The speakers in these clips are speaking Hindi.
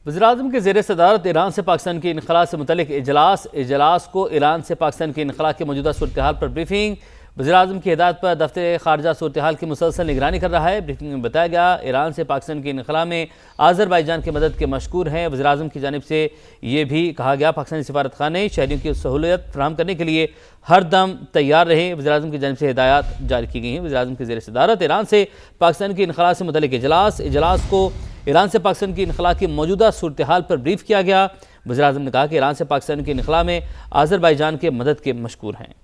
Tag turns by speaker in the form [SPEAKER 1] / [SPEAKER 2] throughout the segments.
[SPEAKER 1] वज़ीर-ए-आज़म के ज़ेर सदारत ईरान से पाकिस्तान के इनखला से मुतल्लिक़ इजलास को ईरान से पाकिस्तान के इनखला की मौजूदा सूरत हाल पर ब्रीफिंग। वज़ीर-ए-आज़म की हिदायत पर दफ्तर ख़ारजा सूरत हाल की मुसलसल निगरानी कर रहा है। ब्रीफिंग में बताया गया ईरान से पाकिस्तान के इनखला में आज़रबाईजान की मदद के मशकूर हैं। वज़ीर-ए-आज़म की जानिब से ये भी कहा गया पाकिस्तानी सफारत खाने शहरियों की सहूलियत फराहम करने के लिए हर दम तैयार रहें। वज़ीर-ए-आज़म की जानिब से हिदायत जारी की गई हैं। वज़ीर-ए-आज़म की ज़ेर सदारत ईरान से पाकिस्तान के इनखला से मुतल्लिक़ इजलास को ईरान से पाकिस्तान की इनखला की मौजूदा सूरत हाल पर ब्रीफ किया गया। वज़ीर-ए-आज़म ने कहा कि ईरान से पाकिस्तान के इनखला में आज़रबाईजान के मदद के मशकूर हैं।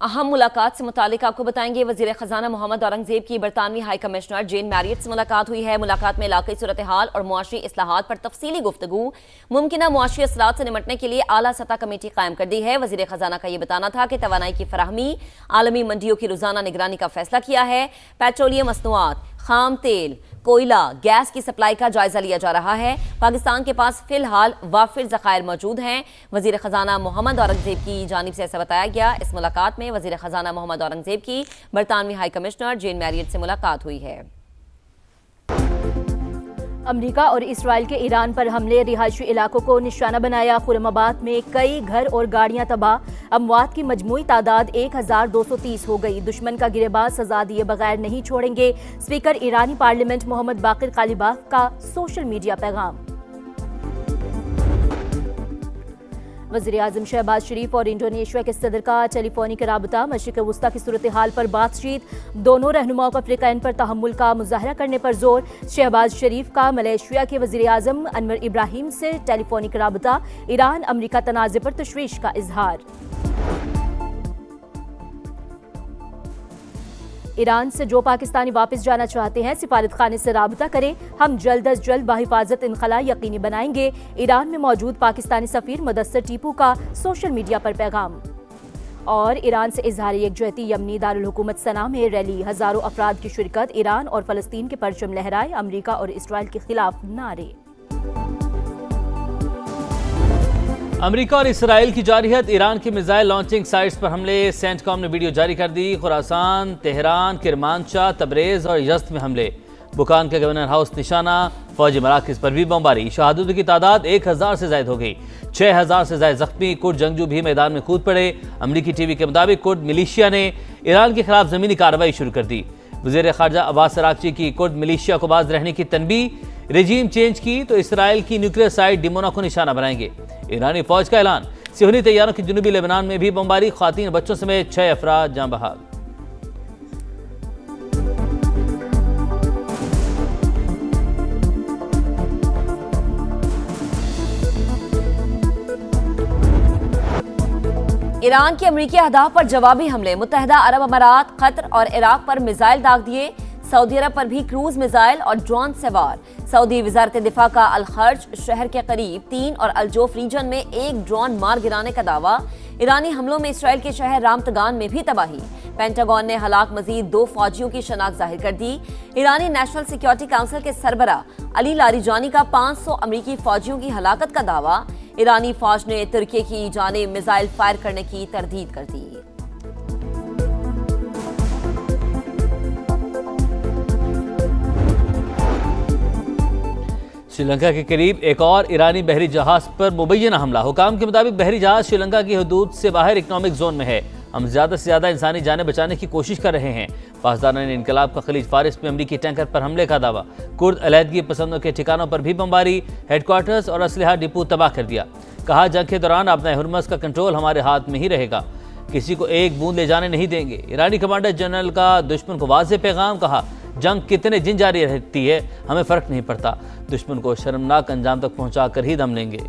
[SPEAKER 2] अहम मुलाकात से मुतालिक आपको बताएंगे। वज़ीर ख़ज़ाना मोहम्मद औरंगज़ेब की बरतानवी हाई कमिश्नर जेन मैरियट से मुलाकात हुई है। मुलाकात में इलाक़ाई सूरत हाल और मुआशी इस्लाहात पर तफसीली गुफ्तगू, मुमकिना मुआशी असरात से निमटने के लिए आला सतह कमेटी कायम कर दी है। वज़ीर ख़ज़ाना का यह बताना था कि तवानाई की फराहमी, आलमी मंडियों की रोज़ाना निगरानी का फैसला किया है। पेट्रोलियम मसनूआत, खाम तेल, कोयला, गैस की सप्लाई का जायजा लिया जा रहा है। पाकिस्तान के पास फिलहाल वाफिर ज़खायर मौजूद हैं। वज़ीर ख़ज़ाना मोहम्मद औरंगज़ेब की जानिब से ऐसा बताया गया। इस मुलाकात में वज़ीर ख़ज़ाना मोहम्मद औरंगज़ेब की बरतानवी हाई कमिश्नर जेन मैरियट से मुलाकात हुई है।
[SPEAKER 3] अमरीका और इसराइल के ईरान पर हमले, रिहायशी इलाकों को निशाना बनाया। खुरमाबाद में कई घर और गाड़ियां तबाह। अमवात की मजमूई तादाद 1230 हो गई। दुश्मन का गिरेबाज सजा दिए बगैर नहीं छोड़ेंगे। स्पीकर ईरानी पार्लियामेंट मोहम्मद बाकिर कालिबाफ का सोशल मीडिया पैगाम। वज़ीर-ए-आज़म शहबाज शरीफ और इंडोनेशिया के सदर का टेलीफोनिक राबता, मशरिक़ वुस्ता की सूरत हाल पर बातचीत। दोनों रहनुमाओं का अफ्रीकैन पर तहम्मुल का मुज़ाहरा करने पर जोर। शहबाज शरीफ का मलेशिया के वज़ीर-ए-आज़म अनवर इब्राहिम से टेलीफोनिक राबता। ईरान अमरीका तनाज़े पर तशवीश का इजहार। ईरान से जो पाकिस्तानी वापस जाना चाहते हैं सिफारत खाने से राबता करें। हम जल्द अज जल्द बाहिफाजत इनखला यकीनी बनाएंगे। ईरान में मौजूद पाकिस्तानी सफीर मुदस्सर टीपू का सोशल मीडिया पर पैगाम। और ईरान से इजहार यकजहती, यमनी दारुल हुकूमत सना में रैली, हजारों अफराद की शिरकत। ईरान और फलस्तीन के परचम लहराए, अमरीका और इसराइल के खिलाफ नारे।
[SPEAKER 1] अमरीका और इसराइल की जारहियत, ईरान की मिसाइल लॉन्चिंग साइट्स पर हमले। सेंटकॉम ने वीडियो जारी कर दी। खुरासान, तेहरान, किरमानशाह, तबरेज और यज़्द में हमले। बुकान के गवर्नर हाउस निशाना, फौजी मराकज़ पर भी बमबारी। शहादतों की तादाद 1000 से ज़ायद हो गई। 6000 से ज़ायद जख्मी। कुर्द जंगजू भी मैदान में कूद पड़े। अमरीकी टीवी के मुताबिक कुर्द मिलिशिया ने ईरान के खिलाफ ज़मीनी कार्रवाई शुरू कर दी। वज़ीर ख़ारजा अब्बास अराग़ची की कुर्द मिलिशिया को बाज रहने की तनबीह। रेजीम चेंज की तो इसराइल की न्यूक्लियर साइट डिमोना को निशाना बनाएंगे। ईरानी फौज का ऐलान। सियोनी तैयारों की जनूबी लेबनान में भी बमबारी। ख़वातीन बच्चों समेत 6 अफराद जाँ बहक।
[SPEAKER 2] ईरान के अमरीकी अहदाफ पर जवाबी हमले। मुत्तहिदा अरब अमारात, कतर और इराक पर मिसाइल दाग दिए। सऊदी अरब पर भी क्रूज मिसाइल और ड्रोन सवार। सऊदी वजारत दिफा का अल-खर्ज शहर के करीब 3 और अल-जोफ रीजन में 1 ड्रोन मार गिराने का दावा। ईरानी हमलों में इसराइल के शहर रामतगान में भी तबाही। पेंटागन ने हलाक मजीद 2 फौजियों की शनाख्त जाहिर कर दी। ईरानी नेशनल सिक्योरिटी काउंसिल के सरबरा अली लारीजानी का 500 अमरीकी फौजियों की हलाकत का दावा। ईरानी फौज ने तुर्की की जानिब मिसाइल फायर करने की तरदीद कर दी।
[SPEAKER 1] श्रीलंका के करीब एक और ईरानी बहरी जहाज पर मुबैना हमला। हुकाम के मुताबिक बहरी जहाज श्रीलंका की हदूद से बाहर इकनॉमिक जोन में है। हम ज़्यादा से ज़्यादा इंसानी जानें बचाने की कोशिश कर रहे हैं। पासदारान इनकलाब का खलीज फारिस में अमरीकी टैंकर पर हमले का दावा। कुर्द अलहदगी पसंदों के ठिकानों पर भी बमबारी। हेडक्वार्टर्स और असलहा डिपो तबाह कर दिया। कहा जंग के दौरान अपना हुर्मस का कंट्रोल हमारे हाथ में ही रहेगा। किसी को एक बूंद ले जाने नहीं देंगे। ईरानी कमांडर जनरल का दुश्मन को वाज़ेह पैगाम। कहा जंग कितने दिन जारी रहती है हमें फ़र्क नहीं पड़ता। दुश्मन को शर्मनाक अंजाम तक पहुंचा कर ही दम लेंगे।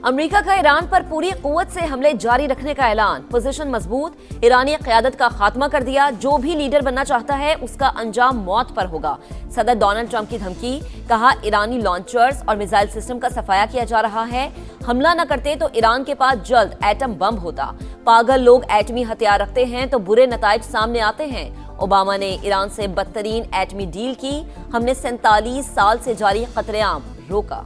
[SPEAKER 2] अमेरिका का ईरान पर पूरी कुव्वत से हमले जारी रखने का ऐलान। पोजीशन मजबूत। ईरानी क़यादत का खात्मा कर दिया। जो भी लीडर बनना चाहता है उसका अंजाम मौत पर होगा। सदर डोनाल्ड ट्रंप की धमकी। कहा ईरानी लॉन्चर्स और मिसाइल सिस्टम का सफाया किया जा रहा है। हमला न करते तो ईरान के पास जल्द एटम बम होता। पागल लोग एटमी हथियार रखते हैं तो बुरे नताइज सामने आते हैं। ओबामा ने ईरान से बदतरीन एटमी डील की। हमने 47 साल से जारी कत्लेआम रोका।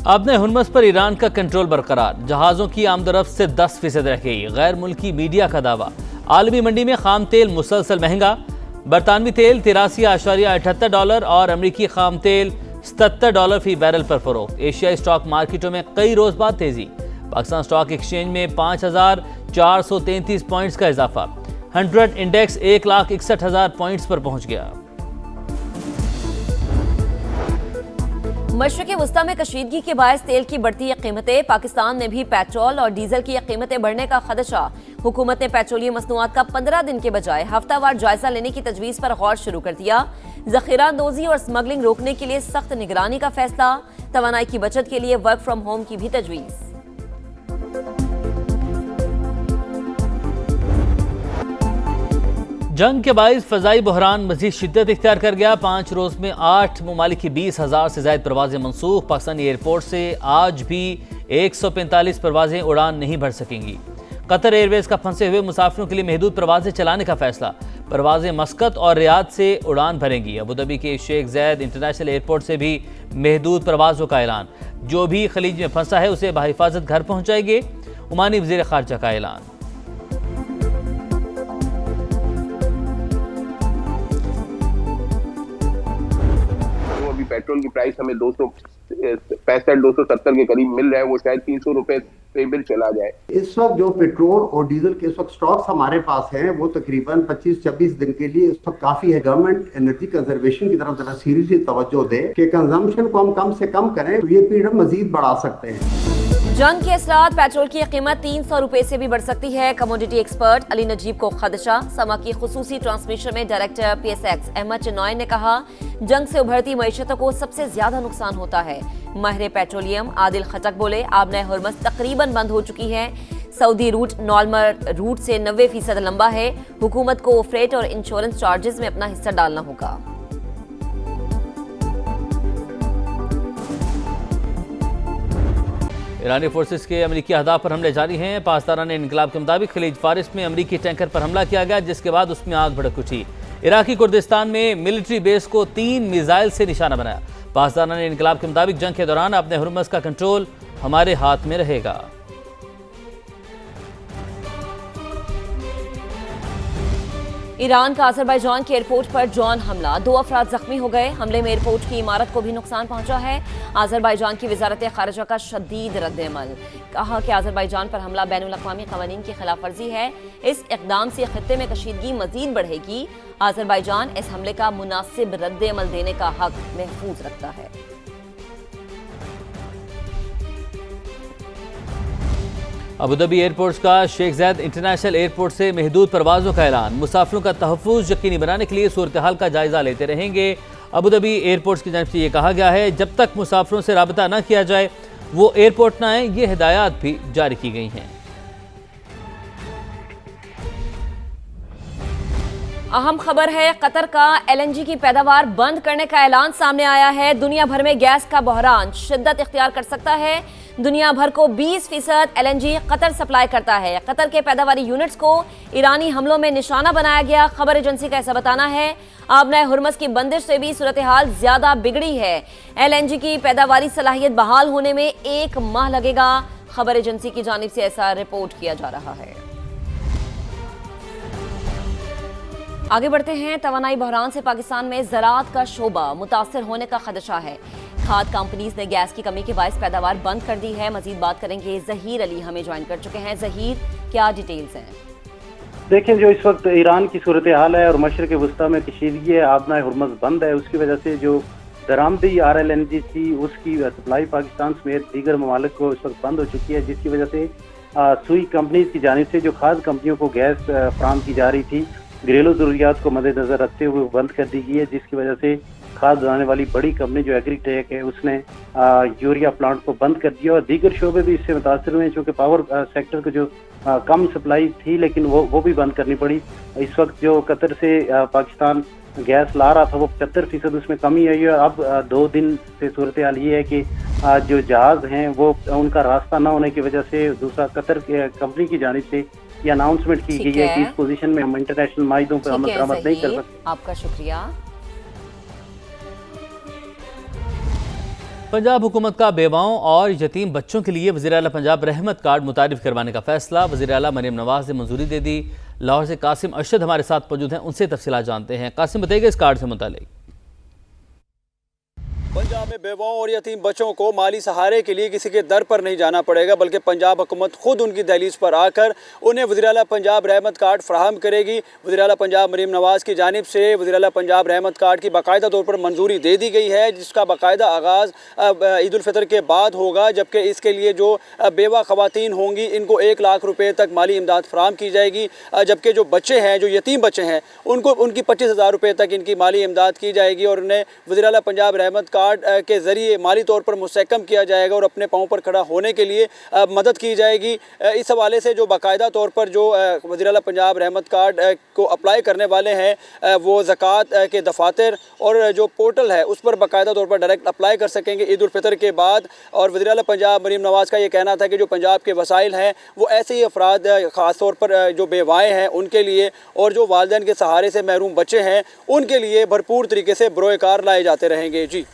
[SPEAKER 1] आपने हुर्मुज़ पर ईरान का कंट्रोल बरकरार, जहाज़ों की आमदरफ्त से 10% रह गई। गैर मुल्की मीडिया का दावा। आलमी मंडी में खाम तेल मुसलसल महंगा। बरतानवी तेल $83.78 और अमरीकी खाम तेल $77 फी बैरल पर फरोख्त। एशियाई स्टॉक मार्केटों में कई रोज बाद तेजी। पाकिस्तान स्टॉक एक्सचेंज में 5,433 पॉइंट्स का इजाफा। 100 इंडेक्स 1,61,000 पॉइंट्स पर पहुंच गया।
[SPEAKER 2] मशरिक़ वस्ता में कशीदगी के बायस तेल की बढ़ती कीमतें। पाकिस्तान में भी पेट्रोल और डीजल की कीमतें बढ़ने का खदशा। हुकूमत ने पेट्रोलियम मसनूआत का 15 दिन के बजाय हफ्तावार जायजा लेने की तजवीज़ पर गौर शुरू कर दिया। जखीरा अंदोजी और स्मगलिंग रोकने के लिए सख्त निगरानी का फैसला। तवानाई की बचत के लिए वर्क फ्रॉम होम की भी तजवीज़।
[SPEAKER 1] जंग के बाइस फजाई बहरान मजीद शिद्दत इख्तियार कर गया। 5 रोज में 8 ममालिक की 20,000 से ज्यादा परवाजें मनसूख। पाकिस्तानी एयरपोर्ट से आज भी 145 परवाजें उड़ान नहीं भर सकेंगी। कतर एयरवेज का फंसे हुए मुसाफिरों के लिए महदूद परवाजें चलाने का फैसला। परवाजें मस्कत और रियाद से उड़ान भरेंगी। अबूधाबी के शेख ज़ैद इंटरनेशनल एयरपोर्ट से भी महदूद परवाजों का ऐलान। जो भी खलीज में फंसा है उसे बहिफाजत घर पहुंचाएंगे। ओमानी वज़ीर ख़ारजा का ऐलान।
[SPEAKER 4] पेट्रोल की प्राइस हमें 265-270 के करीब मिल रहा है, वो शायद 300 रुपए पे बिल चला जाए।
[SPEAKER 5] इस वक्त जो पेट्रोल और डीजल के इस वक्त स्टॉक्स हमारे पास हैं वो तकरीबन 25-26 दिन के लिए इस वक्त काफी है। गवर्नमेंट एनर्जी कंजर्वेशन की तरफ जरा सीरियसली तवज्जो दे कि कंजम्पशन को हम कम से कम करें, तो ये पीरियड मजीद बढ़ा सकते हैं।
[SPEAKER 2] जंग के असरात, पेट्रोल की कीमत 300 रुपए से भी बढ़ सकती है। कमोडिटी एक्सपर्ट अली नजीब को खदशा। समा की खुसूसी ट्रांसमिशन में डायरेक्टर PSX अहमद चिनॉय ने कहा, जंग से उभरती मईशतों को सबसे ज्यादा नुकसान होता है। माहिर पेट्रोलियम आदिल खटक बोले, आबनाए हुर्मुज़ तकरीबन बंद हो चुकी है। सऊदी रूट नॉर्मल रूट से 90% लंबा है। हुकूमत को फ्रेट और इंश्योरेंस चार्जेस में अपना हिस्सा डालना होगा।
[SPEAKER 1] ईरानी फोर्सेस के अमरीकी अहदाफ पर हमले जारी हैं। पासदारान इनकलाब के मुताबिक खलीज फारिस में अमरीकी टैंकर पर हमला किया गया, जिसके बाद उसमें आग भड़क उठी। इराकी कुर्दिस्तान में मिलिट्री बेस को 3 मिसाइल से निशाना बनाया। पासदारान इनकलाब के मुताबिक जंग के दौरान अपने हुर्मुज़ का कंट्रोल हमारे हाथ में रहेगा।
[SPEAKER 2] ईरान का अजरबैजान के एयरपोर्ट पर ड्रोन हमला, 2 अफराद जख्मी हो गए। हमले में एयरपोर्ट की इमारत को भी नुकसान पहुंचा है। अजरबैजान की वजारत खारिजा का शदीद रद्द-ए-अमल। कहा कि अजरबैजान पर हमला बैनुल-अक़वामी क़वानीन की खिलाफ वर्जी है। इस इक़दाम से खित्ते में कशीदगी मजीद बढ़ेगी। अजरबैजान इस हमले का मुनासिब रद्द-ए-अमल देने का हक महफूज रखता है।
[SPEAKER 1] अबूधाबी एयरपोर्ट का शेख ज़ैद इंटरनेशनल एयरपोर्ट से महदूद परवाज़ों का ऐलान। मुसाफिरों का तहफ़्फ़ुज़ यकीनी बनाने के लिए सूरत हाल का जायज़ा लेते रहेंगे। अबूधाबी एयरपोर्ट की जानिब से ये कहा गया है, जब तक मुसाफिरों से रब्ता न किया जाए वो एयरपोर्ट न आए। ये हिदायत भी जारी की गई हैं।
[SPEAKER 2] अहम खबर है, कतर का LNG की पैदावार बंद करने का ऐलान सामने आया है। दुनिया भर में गैस का बहरान शिद्दत इख्तियार कर सकता है। दुनिया भर को 20% LNG कतर सप्लाई करता है। कतर के पैदावारी यूनिट्स को ईरानी हमलों में निशाना बनाया गया। खबर एजेंसी का ऐसा बताना है। आबनाए हुर्मुज़ की बंदिश से भी सूरत हाल ज्यादा बिगड़ी है। LNG की पैदावारी सलाहियत बहाल होने में 1 माह लगेगा। खबर एजेंसी की जानिब से ऐसा रिपोर्ट किया जा रहा है। आगे बढ़ते हैं। तवानाई बहरान से पाकिस्तान में ज़राअत का शोबा मुतासर होने का खदशा है। खाद कंपनीज ने गैस की कमी के बायस पैदावार बंद कर दी है। मजीद बात करेंगे, ज़हीर अली हमें ज्वाइन कर चुके हैं। ज़हीर, क्या डिटेल्स हैं?
[SPEAKER 6] देखें, जो इस वक्त ईरान की सूरत हाल है और मशरिक़ वस्ता में कशीदगी है, आबनाए हुर्मुज़ बंद है, उसकी वजह से जो दरामदी RLNG थी उसकी सप्लाई पाकिस्तान समेत दीगर ममालिक को इस वक्त बंद हो चुकी है, जिसकी वजह से सुई कंपनीज की जानिब से जो खाद कंपनियों को गैस फराहम की जा रही थी, घरेलू ज़रूरियात को मद्देनजर रखते हुए बंद कर दी गई है, जिसकी वजह से खाद बनाने वाली बड़ी कंपनी जो एग्रीटेक है उसने यूरिया प्लांट को बंद कर दिया और दीगर शोबे भी इससे मुतासर हुए हैं। चूँकि पावर सेक्टर को जो कम सप्लाई थी लेकिन वो भी बंद करनी पड़ी। इस वक्त जो कतर से पाकिस्तान गैस ला रहा था वो 75% उसमें कमी आई है। अब 2 दिन से सूरत हाल ये है कि जो जहाज़ हैं वो उनका रास्ता न होने की वजह से दूसरा कतर के कंपनी की जानिब से ये अनाउंसमेंट की गई है कि इस पोजीशन में हम इंटरनेशनल माहिदों पर अमल दरामद नहीं कर सकते।
[SPEAKER 2] आपका शुक्रिया।
[SPEAKER 1] पंजाब हुकूमत का बेवाओं और यतीम बच्चों के लिए वज़ीर आला पंजाब रहमत कार्ड मुतारिफ करवाने का फैसला। वज़ीर आला मरीम नवाज ने मंजूरी दे दी। लाहौर से कासिम अरशद हमारे साथ मौजूद हैं, उनसे तफसीलात जानते हैं। कासिम, बताइएगा इस कार्ड से मुतालिक।
[SPEAKER 7] पंजाब में बेवाओं और यतीम बच्चों को माली सहारे के लिए किसी के दर पर नहीं जाना पड़ेगा, बल्कि पंजाब हुकूमत खुद उनकी दहलीज पर आकर उन्हें वज़ीर आला पंजाब रहमत कार्ड फराहम करेगी। वज़ीर आला पंजाब मरीम नवाज़ की जानिब से वज़ीर आला पंजाब रहमत कार्ड की बाकायदा तौर पर मंजूरी दे दी गई है, जिसका बाकायदा आगाज़ ईद उल फितर के बाद होगा, जबकि इसके लिए जो बेवा ख़वातीन होंगी इनको 1 लाख रुपये तक माली इमदाद फराहम की जाएगी, जबकि जो बच्चे हैं, जो यतीम बच्चे हैं, उनको उनकी 25,000 रुपये तक इनकी माली इमदाद की जाएगी और उन्हें वज़ीर आला पंजाब रहमत कार्ड के ज़रिए माली तौर पर मुस्तहकम किया जाएगा और अपने पाँव पर खड़ा होने के लिए मदद की जाएगी। इस हवाले से जो बाकायदा तौर पर जो वज़ीर आला पंजाब रहमत कार्ड को अप्लाई करने वाले हैं वो ज़कात के दफातर और जो पोर्टल है उस पर बाकायदा तौर पर डायरेक्ट अप्लाई कर सकेंगे ईद उल फितर के बाद। और वज़ीर आला पंजाब मरीम नवाज़ का ये कहना था कि जो पंजाब के वसाइल हैं वो ऐसे ही अफराद ख़ास तौर पर जो बेवाएँ हैं उनके लिए और जो वालिदैन के सहारे से महरूम बच्चे हैं उनके लिए भरपूर तरीके से बरोए कार लाए जाते रहेंगे। जी